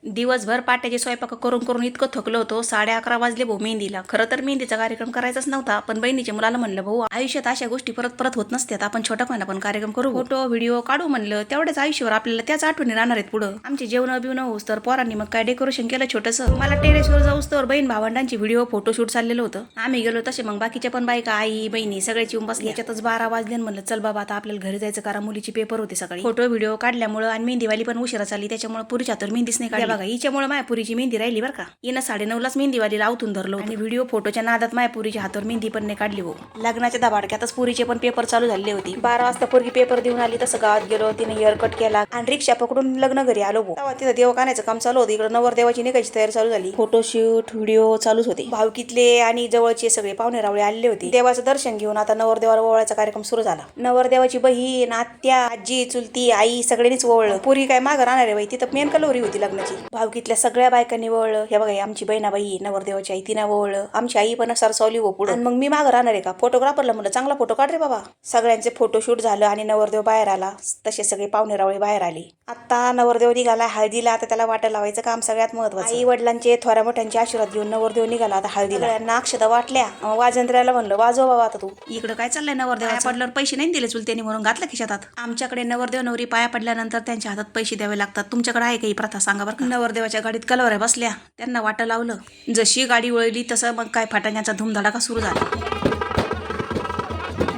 दिवसभर पाट्याचे स्वयंपाक करून करून इतकं थकलो होतो. 11:30 वाजले भाऊ मेहंदीला. खरं तर मेहंदीचा कार्यक्रम करायचाच नव्हता, पण बहिणीच्या मुलाला म्हणलं, भाऊ आयुष्यात अशा गोष्टी परत परत होत नसतात, आपण छोटाखाना पण कार्यक्रम करू, फोटो व्हिडिओ काढू म्हणलं. तेवढ्याच आयुष्यावर आपल्याला त्याच आठवणी राहणार आहेत पुढं. आमचे जेवण बिवण होऊस तर पोरांनी मग काय डेकोरेशन केलं छोटंसं. मला टेरेसवर जाऊस तर बहीण भावंडांची व्हिडिओ फोटोशूट चाललेलं होतं. आम्ही गेलो तसे मग बाकीच्या पण बायका, आई बहिणी सगळ्याची येऊन बसली. याच्यातच 12 वाजले. म्हणलं चल बाबा आता आपल्याला घरी जायचं, कारण मुलीची पेपर होते सकाळी. फोटो व्हिडिओ काढल्यामुळे आणि मेहंदीवाली पण उशिरा चालली, त्याच्यामुळे पुरीच्या तर मेहंदीच नाही काढली बघा. हिच्यामुळे मायापुरीची मेहंदी राहिली बरं का. हिनं 9:30लाच मेहंदीवालीला आवतून धरलो आणि व्हिडिओ फोटोच्या नादात मायापुरीच्या हातावर मेहंदी पण नाही काढली हो. लग्नाच्या दबाडक्यातच पुरीचे पण पेपर चालू झाले होते. 12 वाजता पोरगी पेपर देऊन आली. तसं गावात गेलो, तिने हेअर कट केला आणि रिक्षा पकडून लग्न घरी आलो भाऊ. तेव्हा तिथं देव कानाचं काम चालू होतं. इकडे नवरदेवाची निघायची तयारी चालू झाली. फोटोशूट व्हिडिओ चालूच होते. भावकीतले आणि जवळचे सगळे पाहुणे रावळे आलेले होते. देवाचं दर्शन घेऊन आता नवरदेवाला ओवाळायचा कार्यक्रम सुरू झाला. नवरदेवाची बहीण, आत्या, आजी, चुलती, आई सगळ्यांनीच ओवळलं. पुरी काय मागं राहणार आहे बाई, तिथं मेन कलोरी होती लग्नाची. भावकीतल्या सगळ्या बायकांनी ओवळलं. हे बघा आमची बहिणाबाई नवरदेवाची आई तिनं ओवळलं. आमची आई पण सरसावली हो पुढं. आणि मग मी मागं राहणार आहे का. फोटोग्राफरला म्हणलं चांगला फोटो काढ रे बाबा. सगळ्यांचे फोटोशूट झालं आणि नवरदेव बाहेर आला. तसे सगळे पाहुणे रावळे बाहेर आले. आता नवरदेव निघाला हळदीला. आता त्याला वाटं लावायचं काम सगळ्यात महत्वाचं. आई वडिलांचे थोड्या मोठ्यांचे आशीर्वाद घेऊन नवरदेव निघाला आता हळदीला. सगळ्यांना अक्षता वाटल्या. वाजंत्र्याला म्हणलं वाजव बाबा आता तू. इकडे काय चाललंय, नवरदेव पाया पडल्यावर पैसे नाही दिले चुलत्यांनी म्हणून घातलं खिशातात. आमच्याकडे नवरदेव नवरी पाया पडल्यानंतर त्यांच्या हातात पैसे द्यावे लागतात. तुमच्याकडे आहे काही प्रथा सांगा बरं का. नवरदेवाच्या गाडीत कलवऱ्या बसल्या, त्यांना वाटं लावलं. जशी गाडी वळली तसं मग काय फटाक्यांचा धूमधडाका सुरू झाला.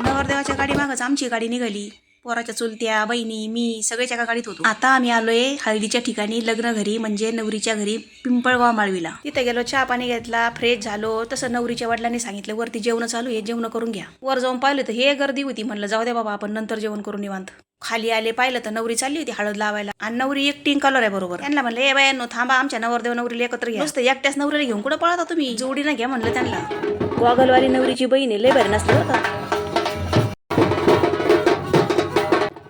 नवरदेवाच्या गाडी मागच आमची गाडी निघाली. पोराच्या चुलत्या बहिणी मी सगळ्याच्या एका गाडीत होतो. आता आम्ही आलोय हळदीच्या ठिकाणी, लग्न घरी म्हणजे नवरीच्या घरी, पिंपळगाव माळवीला. तिथे गेलो, चहा पाणी घेतला, फ्रेश झालो. तसं नवरीच्या वडिलांनी सांगितलं वरती जेवण चालू आहे, जेवण करून घ्या. वर जाऊन पाहिलं तर हे गर्दी होती. म्हणलं जाऊ द्या बाबा, आपण नंतर जेवण करून निवांत. खाली आले, पाहिलं तर नवरी चालली होती हळद लावायला आणि नवरी एकटी कलर आहे बरोबर. त्यांना म्हणलं ए बायांनो थांबा, आमच्या नवरदेव नवरीला एकत्र घ्या. नुसतं एकट्याच नवरीला घेऊन कुठं पळता तुम्ही, जोडीनं घ्या म्हणलं त्यांना. गॉगलवाली नवरीची बहीण लय भारी नसते बरं का.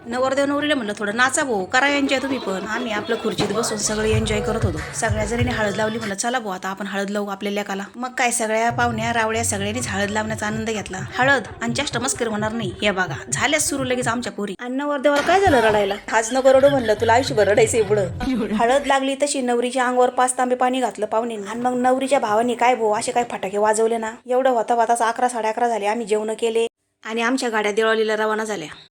नवरदेव नवरीला म्हणलं थोडं नाचा भाऊ, करा एन्जॉय तुम्ही पण. आम्ही आपलं खुर्चीत बसून सगळे एन्जॉय करत होतो. सगळ्या जणीने हळद लावली. म्हणलं चला भाऊ आता आपण हळद लावू आपल्या लेकाला. मग काय सगळ्या पाहुण्या रावळ्या सगळ्यांनीच हळद लावण्याचा आनंद घेतला. हळद आणि जास्त मस्कर होणार नाही हे बघा. झाल्याच सुरू लगेच आमच्या पोरी. आणि नवरदेवाला काय झालं रडायला. आज नको रडू म्हणलं, तुला आयुष्यभर रडायचंय पुढं. हळद लागली तशी नवरीच्या अंगावर 5 तांबे पाणी घातलं पाहुण्यांनी. आणि मग नवरीच्या भावानी काय भाऊ असे काय फटाके वाजवले ना. एवढं होता 11 साडे 11 झाले. आम्ही जेवण केले आणि आमच्या गाड्या देवळीला रवाना झाल्या.